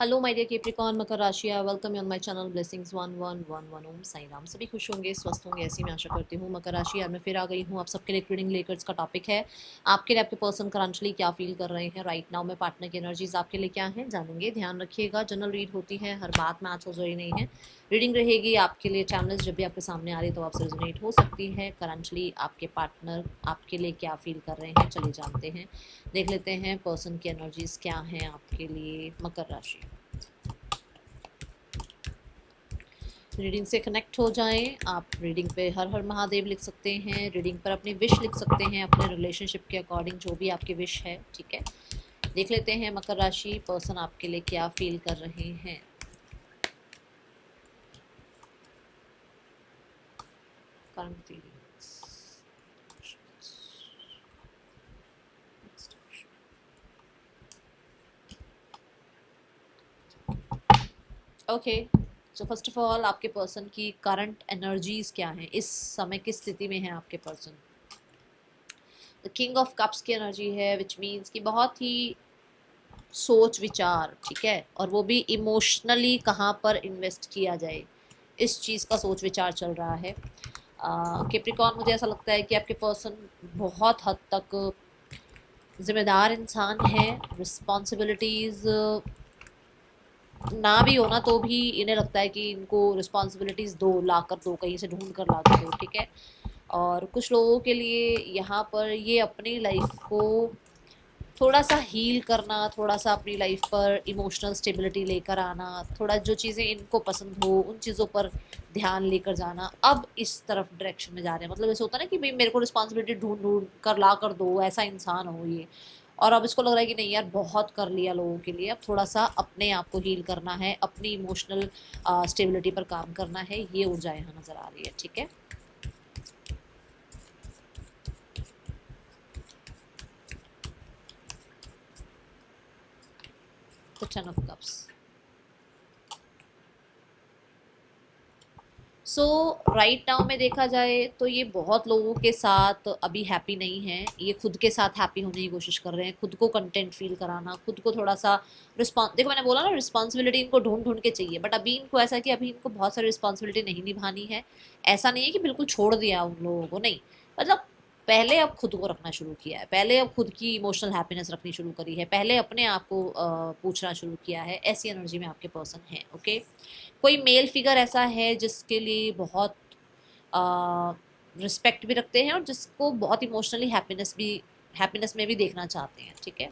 Hello my dear Capricorn मकर राशि, welcome on my channel blessings 1111 ओम साई राम। सभी खुश होंगे, स्वस्थ होंगे, ऐसी मैं आशा करती हूँ। मकर राशि यार मैं फिर आ गई हूँ आप सबके लिए रीडिंग लेकर। इसका टॉपिक है आपके लिए आपके पर्सन करंटली क्या फील कर रहे हैं राइट नाउ में। पार्टनर की एनर्जीज आपके लिए क्या है जानेंगे। ध्यान रखिएगा, जनरल रीड होती है, हर बात मैच हो जरूरी नहीं है। रीडिंग रहेगी आपके लिए टाइमलेस, जब भी आपके सामने आ रही है तो आपसे रेजोनेट हो सकती है। करंटली आपके पार्टनर आपके लिए क्या फील कर रहे हैं, चलिए जानते हैं, देख लेते हैं पर्सन की एनर्जीज क्या हैं आपके लिए मकर राशि। रीडिंग से कनेक्ट हो जाएं आप। रीडिंग पे हर हर महादेव लिख सकते हैं, रीडिंग पर अपनी विश लिख सकते हैं, अपने रिलेशनशिप के अकॉर्डिंग जो भी आपकी विश है, ठीक है। देख लेते हैं मकर राशि पर्सन आपके लिए क्या फील कर रहे हैं। Current feelings. Okay, so first of all आपके पर्सन की करंट एनर्जीज क्या हैं, इस समय किस स्थिति में है आपके person. The king of cups की एनर्जी है, विच मीन्स कि बहुत ही सोच विचार, ठीक है, और वो भी इमोशनली कहाँ पर इन्वेस्ट किया जाए, इस चीज़ का सोच विचार चल रहा है। कैप्रिकॉर्न मुझे ऐसा लगता है कि आपके पर्सन बहुत हद तक जिम्मेदार इंसान है। रिस्पॉन्सिबिलिटीज़ ना भी होना तो भी इन्हें लगता है कि इनको रिस्पॉन्सिबिलिटीज़ दो, ला कर दो, कहीं से ढूंढ कर ला कर दो, ठीक है। और कुछ लोगों के लिए यहाँ पर ये अपनी लाइफ को थोड़ा सा हील करना, थोड़ा सा अपनी लाइफ पर इमोशनल स्टेबिलिटी लेकर आना, थोड़ा जो चीज़ें इनको पसंद हो उन चीज़ों पर ध्यान लेकर जाना, अब इस तरफ डायरेक्शन में जा रहे हैं। मतलब ऐसे होता है ना कि भाई मेरे को रिस्पॉन्सिबिलिटी ढूंढ ढूंढ कर ला कर दो, ऐसा इंसान हो ये। और अब इसको लग रहा है कि नहीं यार, बहुत कर लिया लोगों के लिए, अब थोड़ा सा अपने आप को हील करना है, अपनी इमोशनल स्टेबिलिटी पर काम करना है। ये ऊर्जा यहाँ नज़र आ रही है, ठीक है। The ten of cups. So right now में देखा जाए तो ये बहुत लोगों के साथ अभी हैप्पी नहीं है। ये खुद के साथ हैप्पी होने की कोशिश कर रहे हैं, खुद को कंटेंट फील कराना, खुद को थोड़ा सा रिस्पॉन्स, देखो मैंने बोला ना रिस्पॉन्सिबिलिटी इनको ढूंढ ढूंढ के चाहिए, बट अभी इनको ऐसा है कि अभी इनको बहुत सारी रिस्पॉन्सिबिलिटी नहीं निभानी है। ऐसा नहीं है कि बिल्कुल छोड़ दिया उन लोगों को, नहीं, मतलब पहले अब खुद को रखना शुरू किया है, पहले अब खुद की इमोशनल हैप्पीनेस रखनी शुरू करी है, पहले अपने आप को पूछना शुरू किया है। ऐसी एनर्जी में आपके पर्सन है, ओके। कोई मेल फिगर ऐसा है जिसके लिए बहुत रिस्पेक्ट भी रखते हैं और जिसको बहुत इमोशनली हैप्पीनेस में भी देखना चाहते हैं, ठीक है।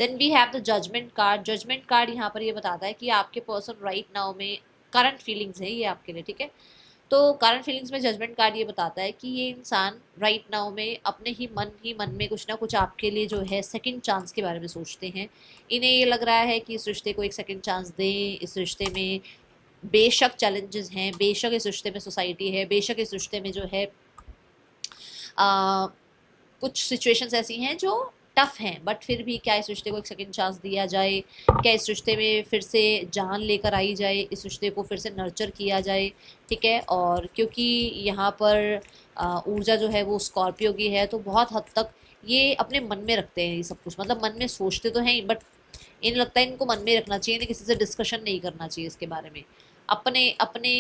Then we have the judgement card. Judgement card यहाँ पर ये बताता है कि आपके पर्सन राइट नाउ में करंट फीलिंग्स है ये आपके लिए, ठीक है। तो करंट फीलिंग्स में जजमेंट कार्ड ये बताता है कि ये इंसान राइट नाउ में अपने ही मन में कुछ ना कुछ आपके लिए जो है सेकंड चांस के बारे में सोचते हैं। इन्हें ये लग रहा है कि इस रिश्ते को एक सेकंड चांस दें। इस रिश्ते में बेशक चैलेंजेस हैं, बेशक इस रिश्ते में सोसाइटी है, बेशक इस रिश्ते में जो है आ, कुछ सिचुएशंस ऐसी हैं जो टफ हैं, बट फिर भी क्या इस रिश्ते को एक सेकंड चांस दिया जाए, क्या इस रिश्ते में फिर से जान लेकर आई जाए, इस रिश्ते को फिर से नर्चर किया जाए, ठीक है। और क्योंकि यहाँ पर ऊर्जा जो है वो स्कॉर्पियो की है, तो बहुत हद तक ये अपने मन में रखते हैं ये सब कुछ, मतलब मन में सोचते तो हैं बट इन्हें लगता है इनको मन में रखना चाहिए, इन्हें किसी से डिस्कशन नहीं करना चाहिए इसके बारे में, अपने अपने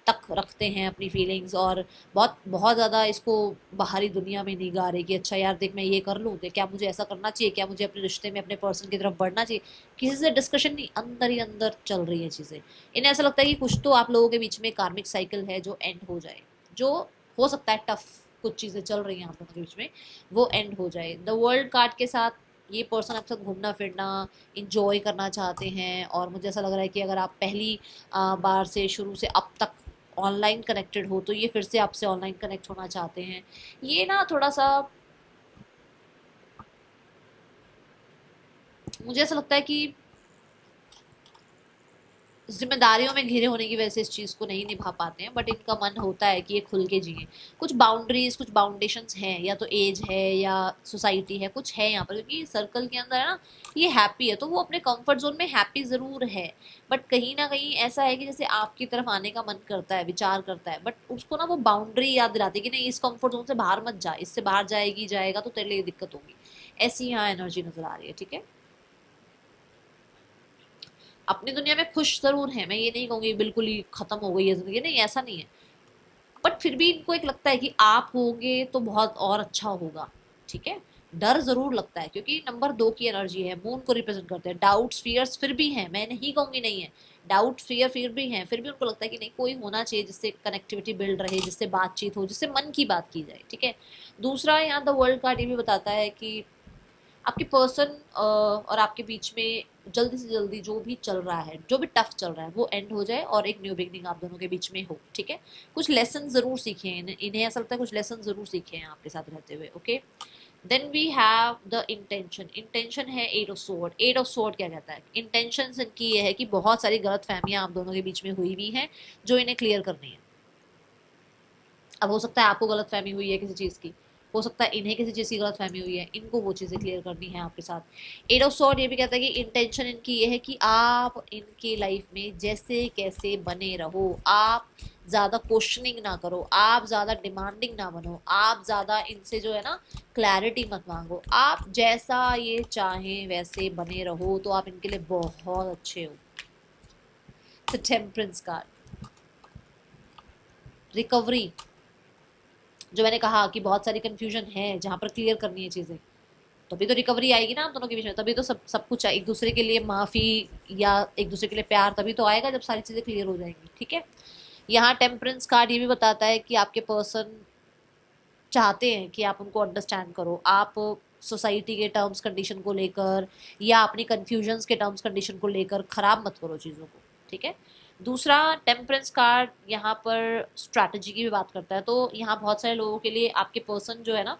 तक रखते हैं अपनी फीलिंग्स। और बहुत बहुत ज़्यादा इसको बाहरी दुनिया में नहीं गा रहे कि अच्छा यार देख मैं ये कर लूँ, तो क्या मुझे ऐसा करना चाहिए, क्या मुझे अपने रिश्ते में अपने पर्सन की तरफ बढ़ना चाहिए, किसी से डिस्कशन नहीं, अंदर ही अंदर चल रही है चीज़ें। इन्हें ऐसा लगता है कि कुछ तो आप लोगों के बीच में कार्मिक साइकिल है जो एंड हो जाए, जो हो सकता है टफ कुछ चीज़ें चल रही हैं आप लोगों के बीच में, वो एंड हो जाए। द वर्ल्ड कार्ड के साथ ये पर्सन आपके साथ घूमना फिरना इंजॉय करना चाहते हैं। और मुझे ऐसा लग रहा है कि अगर आप पहली बार से शुरू से अब तक ऑनलाइन कनेक्टेड हो तो ये फिर से आपसे ऑनलाइन कनेक्ट होना चाहते हैं। ये ना थोड़ा सा मुझे ऐसा लगता है कि जिम्मेदारियों में घिरे होने की वजह से इस चीज़ को नहीं निभा पाते हैं, बट इनका मन होता है कि ये खुल के जिए। कुछ बाउंड्रीज, कुछ बाउंडेशंस हैं, या तो एज है या सोसाइटी है, कुछ है यहाँ पर, क्योंकि सर्कल के अंदर है ना, ये हैप्पी है तो वो अपने कंफर्ट जोन में हैप्पी ज़रूर है, बट कहीं ना कहीं ऐसा है कि जैसे आपकी तरफ आने का मन करता है, विचार करता है, बट उसको ना वो बाउंड्री याद दिलाती है कि नहीं इस कंफर्ट जोन से बाहर मत जा, इससे बाहर जाएगी जाएगा तो तेरे लिए दिक्कत होगी। ऐसी यहाँ एनर्जी नजर आ रही है, ठीक है। अपनी दुनिया में खुश जरूर है, मैं ये नहीं कहूँगी बिल्कुल ही खत्म हो गई है जिंदगी, नहीं ऐसा नहीं है, बट फिर भी इनको एक लगता है कि आप होंगे तो बहुत और अच्छा होगा, ठीक है। डर जरूर लगता है क्योंकि नंबर 2 की एनर्जी है, मून को रिप्रेजेंट करते हैं। डाउट्स फियर्स फिर भी हैं, मैं नहीं कहूंगी नहीं है, डाउट फियर फिर भी हैं, फिर भी उनको लगता है कि नहीं कोई होना चाहिए जिससे कनेक्टिविटी बिल्ड रहे, जिससे बातचीत हो, जिससे मन की बात की जाए, ठीक है। दूसरा यहाँ द वर्ल्ड कार्ड ये भी बताता है कि आपके पर्सन और आपके बीच में जल्दी से जल्दी जो भी चल रहा है, जो भी टफ चल रहा है वो एंड हो जाए और एक न्यू बिगनिंग आप दोनों के बीच में हो, ठीक है। कुछ लेसन जरूर सीखे हैं इन्हें ऐसा लगता है, कुछ लेसन जरूर सीखे हैं आपके साथ रहते हुए, okay. Then we have the intention, intention है eight of sword. Eight of sword क्या कहता है, इंटेंशन इनकी ये है कि बहुत सारी गलत फहमियां आप दोनों के बीच में हुई हुई हैं जो इन्हें क्लियर करनी है। अब हो सकता है आपको गलत फहमी हुई है किसी चीज़ की, हो सकता है इन्हें किसी चीज़ की गलत फहमी हुई है, इनको वो चीज़ें क्लियर करनी है आपके साथ। एट ऑफ सॉर्ड ये भी कहता है कि इंटेंशन इनकी ये है कि आप इनकी लाइफ में जैसे कैसे बने रहो, आप ज़्यादा क्वेश्चनिंग ना करो, आप ज़्यादा डिमांडिंग ना बनो, आप ज़्यादा इनसे जो है ना क्लैरिटी मत मांगो, आप जैसा ये चाहें वैसे बने रहो तो आप इनके लिए बहुत अच्छे हो। तो टेम्परेंस कार्ड, रिकवरी, जो मैंने कहा कि बहुत सारी कंफ्यूजन है जहाँ पर क्लियर करनी है चीज़ें, तभी तो रिकवरी आएगी ना आप दोनों के बीच में, तभी तो सब सब कुछ एक दूसरे के लिए माफ़ी या एक दूसरे के लिए प्यार तभी तो आएगा जब सारी चीज़ें क्लियर हो जाएंगी, ठीक है। यहाँ टेम्परेंस कार्ड ये भी बताता है कि आपके पर्सन चाहते हैं कि आप उनको अंडरस्टैंड करो, आप सोसाइटी के टर्म्स कंडीशन को लेकर या अपनी कन्फ्यूजन्स के टर्म्स कंडीशन को लेकर खराब मत करो चीज़ों को, ठीक है। दूसरा टेम्परेंस कार्ड यहाँ पर स्ट्रैटेजी की भी बात करता है, तो यहाँ बहुत सारे लोगों के लिए आपके पर्सन जो है ना,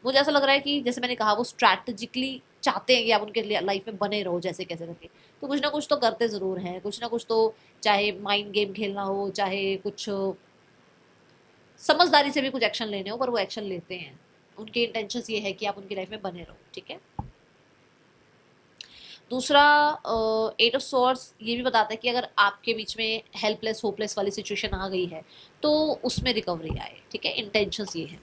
मुझे ऐसा लग रहा है कि जैसे मैंने कहा वो स्ट्रैटेजिकली चाहते हैं कि आप उनके लाइफ में बने रहो जैसे कैसे करके, तो कुछ ना कुछ तो करते ज़रूर हैं, कुछ ना कुछ तो, चाहे माइंड गेम खेलना हो, चाहे कुछ समझदारी से भी कुछ एक्शन लेने हो, पर वो एक्शन लेते हैं, उनके इंटेंशंस ये है कि आप उनकी लाइफ में बने रहो, ठीक है। दूसरा एट ऑफ सॉर्ड्स ये भी बताता है कि अगर आपके बीच में हेल्पलेस होपलेस वाली सिचुएशन आ गई है तो उसमें रिकवरी आए, ठीक है, इंटेंशंस ये है।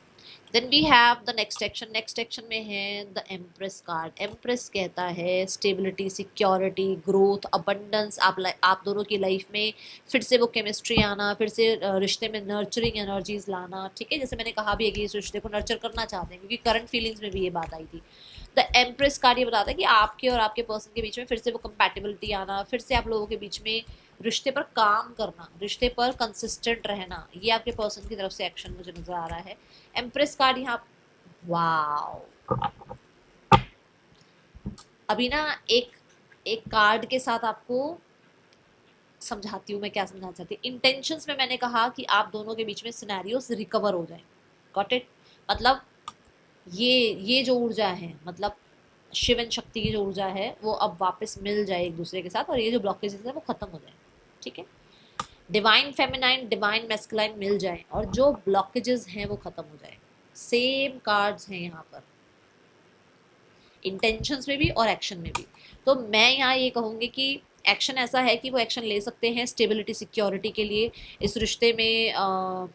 Then we have the next action, next action में है द एम्प्रेस कार्ड। एम्प्रेस कहता है स्टेबिलिटी, सिक्योरिटी, ग्रोथ, अबंडेंस, आप दोनों की लाइफ में फिर से वो केमिस्ट्री आना, फिर से रिश्ते में नर्चरिंग एनर्जीज लाना, ठीक है। जैसे मैंने कहा भी है कि इस रिश्ते को नर्चर करना चाहते हैं क्योंकि करंट फीलिंग्स में भी ये बात आई थी। द एम्प्रेस कार्ड ये बताता है कि आपके और आपके पर्सन के बीच में फिर से वो कंपैटिबिलिटी आना, फिर से आप लोगों के बीच में रिश्ते पर काम करना, रिश्ते पर कंसिस्टेंट रहना, ये आपके पर्सन की तरफ से एक्शन मुझे नजर आ रहा है। एम्प्रेस कार्ड यहाँ, वाओ, अभी ना एक एक कार्ड के साथ आपको समझाती हूँ मैं क्या समझाना चाहती हूँ। इंटेंशंस में मैंने कहा कि आप दोनों के बीच में सिनेरियोस रिकवर हो जाए, गॉट इट, मतलब ये जो ऊर्जा है, मतलब शिव एंड शक्ति की जो ऊर्जा है वो अब वापस मिल जाए एक दूसरे के साथ, और ये जो ब्लॉकेजेस है वो खत्म हो जाए, ठीक है। डिवाइन फेमिनाइन डिवाइन मैस्कुलाइन मिल जाए और जो ब्लॉकेजेस हैं वो खत्म हो जाए। सेम कार्ड्स हैं यहाँ पर, इंटेंशंस में भी और एक्शन में भी। तो मैं यहाँ ये कहूँगी कि एक्शन ऐसा है कि वो एक्शन ले सकते हैं स्टेबिलिटी सिक्योरिटी के लिए, इस रिश्ते में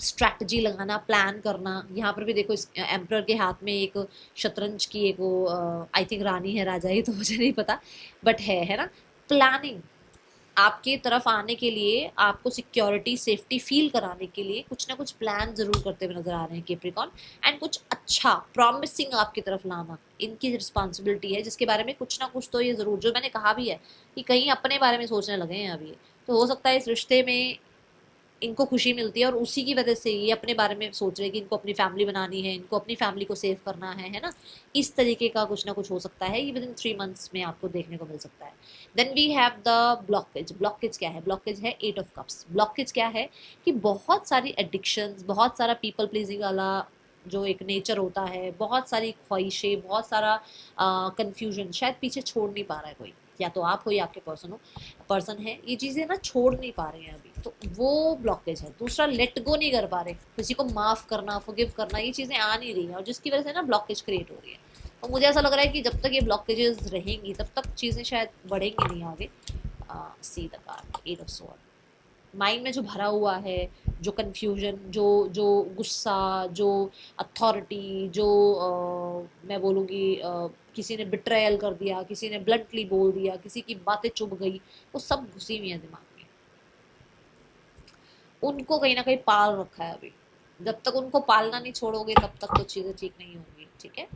स्ट्रैटेजी लगाना, प्लान करना। यहाँ पर भी देखो इस एम्प्रर के हाथ में एक शतरंज की एक वो आई थिंक रानी है, राजा ही तो मुझे नहीं पता, बट है ना, प्लानिंग आपकी तरफ आने के लिए, आपको सिक्योरिटी सेफ्टी फील कराने के लिए कुछ ना कुछ प्लान जरूर करते हुए नजर आ रहे हैं कैप्रिकॉर्न, एंड कुछ अच्छा प्रॉमिसिंग आपकी तरफ लाना इनकी रिस्पॉन्सिबिलिटी है, जिसके बारे में कुछ ना कुछ तो ये जरूर, जो मैंने कहा भी है कि कहीं अपने बारे में सोचने लगे हैं अभी, तो हो सकता है इस रिश्ते में इनको खुशी मिलती है और उसी की वजह से ये अपने बारे में सोच रहे हैं कि इनको अपनी फैमिली बनानी है, इनको अपनी फैमिली को सेव करना है ना, इस तरीके का कुछ ना कुछ हो सकता है, ये विद इन 3 मंथ्स में आपको देखने को मिल सकता है। Then we have the blockage. Blockage क्या है, ब्लॉकेज है 8 ऑफ कप्स। ब्लॉकेज क्या है कि बहुत सारी एडिक्शंस, बहुत सारा पीपल प्लीजिंग वाला जो एक नेचर होता है, बहुत सारी ख्वाहिशें, बहुत सारा कंफ्यूजन शायद पीछे छोड़ नहीं पा रहा है कोई, या तो आप हो या आपके पर्सन है, ये चीज़ें ना छोड़ नहीं पा रहे हैं अभी, तो वो ब्लॉकेज है। दूसरा लेट गो नहीं कर पा रहे, किसी को माफ़ करना, फॉरगिव करना, ये चीज़ें आ नहीं रही हैं और जिसकी वजह से ना ब्लॉकेज क्रिएट हो रही है। तो मुझे ऐसा लग रहा है कि जब तक ये ब्लॉकेजेस रहेंगी तब तक चीज़ें शायद बढ़ेंगी नहीं आगे। See the card 8 of sword. Mind में जो भरा हुआ है, जो कन्फ्यूजन, जो जो गुस्सा, जो अथॉरिटी, जो मैं बोलूँगी किसी ने बिट्रायल कर दिया, किसी ने ब्लंटली बोल दिया, किसी की बातें चुभ गई, वो सब घुसी हुई है दिमाग में। उनको कहीं ना कहीं पाल रखा है अभी। जब तक उनको पालना नहीं छोड़ोगे तब तक तो चीज़ें ठीक नहीं होंगी, ठीक है।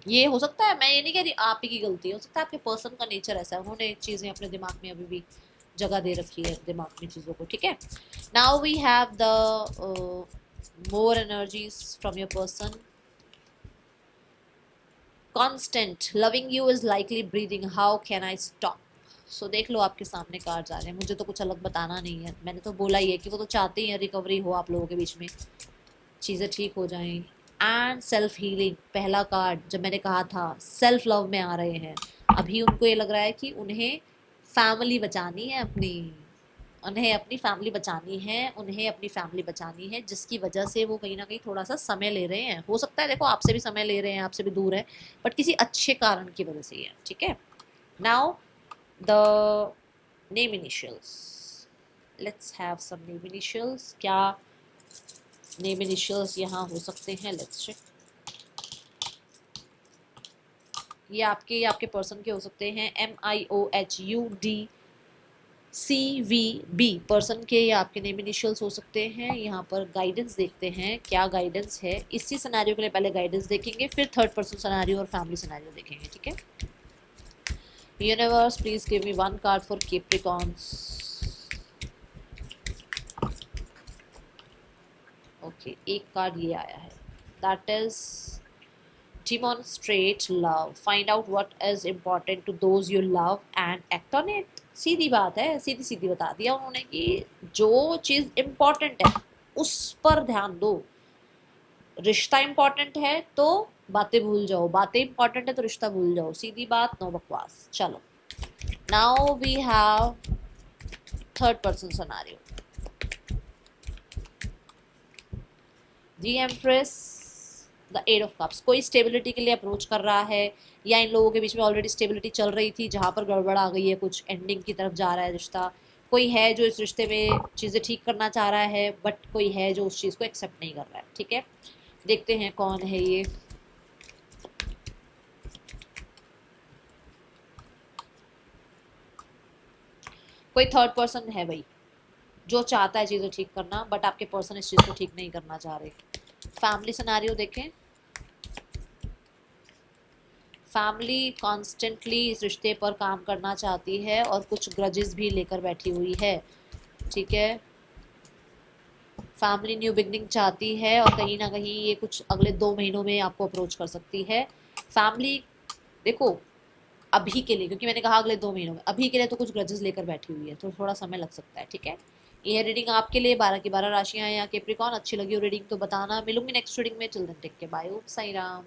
ये हो सकता है, मैं ये नहीं कह रही आप ही की गलती है, हो सकता है आपके पर्सन का नेचर ऐसा है, उन्होंने चीज़ें अपने दिमाग में अभी भी जगह दे रखी है दिमाग में चीज़ों को, ठीक है। Now we have the more energies from your person. Constant loving you is likely breathing, how can I stop. So देख लो आपके सामने कार्ड आ रहे हैं, मुझे तो कुछ अलग बताना नहीं है, मैंने तो बोला ही है कि वो तो चाहते ही हैं रिकवरी हो आप लोगों के बीच में, चीज़ें ठीक हो जाएं। एंड सेल्फ हीलिंग, पहला कार्ड जब मैंने कहा था सेल्फ लव में आ रहे हैं। अभी उनको ये लग रहा है कि उन्हें फैमिली बचानी है अपनी, उन्हें अपनी फैमिली बचानी है, उन्हें अपनी फैमिली बचानी है, जिसकी वजह से वो कहीं ना कहीं थोड़ा सा समय ले रहे हैं। हो सकता है देखो आपसे भी समय ले रहे हैं, आपसे भी दूर है, बट किसी अच्छे कारण की वजह से ही है, ठीक है। Now the name initials, let's have some name initials. क्या नेम इनिशियल्स यहाँ हो सकते हैं, लेट्स चेक। ये आपके पर्सन के हो सकते हैं, MIOHUDCVB पर्सन के, ये आपके नेम इनिशियल्स हो सकते हैं। यहाँ पर गाइडेंस देखते हैं क्या गाइडेंस है इसी सिनेरियो के लिए। पहले गाइडेंस देखेंगे, फिर थर्ड पर्सन सिनेरियो और फैमिली सिनेरियो देखेंगे, ठीक है। Universe please give me one card for Capricorns. Okay, एक कार्ड ये आया है, that is demonstrate love, find out what is important to those you love and act on it। सीधी बात है, सीधी सीधी बता दिया उन्होंने कि जो चीज इम्पोर्टेंट है उस पर ध्यान दो। रिश्ता इम्पोर्टेंट है तो बातें भूल जाओ, बातें इम्पोर्टेंट है तो रिश्ता भूल जाओ, सीधी बात, नो बकवास। चलो, now we have third person scenario. The empress, the eight of cups, कोई स्टेबिलिटी के लिए अप्रोच कर रहा है, या इन लोगों के बीच में ऑलरेडी स्टेबिलिटी चल रही थी जहाँ पर गड़बड़ आ गई है, कुछ एंडिंग की तरफ जा रहा है रिश्ता। कोई है जो इस रिश्ते में चीज़ें ठीक करना चाह रहा है, बट कोई है जो उस चीज़ को एक्सेप्ट नहीं कर रहा है, ठीक है। देखते हैं कौन है ये। कोई थर्ड पर्सन है भाई जो चाहता है चीज़ें ठीक करना, बट आपके पर्सन इस चीज़ को ठीक नहीं करना चाह रहे। फैमिली सिनेरियो देखें। फैमिली कॉन्स्टेंटली इस रिश्ते पर काम करना चाहती है और कुछ ग्रजेस भी लेकर बैठी हुई है, ठीक है। फैमिली न्यू बिगनिंग चाहती है और कहीं ना कहीं ये कुछ अगले 2 महीनों में आपको अप्रोच कर सकती है। फैमिली देखो अभी के लिए, क्योंकि मैंने कहा अगले 2 महीनों में, अभी के लिए तो कुछ ग्रजेस लेकर बैठी हुई है, तो थोड़ा समय लग सकता है, ठीक है। ये रीडिंग आपके लिए 12 की 12 राशियां हैं या कैप्रिकॉर्न। अच्छी लगी हो रीडिंग तो बताना। मिलूंगी नेक्स्ट रीडिंग में, चिल्ड्रन टेक के, बाय, साई राम।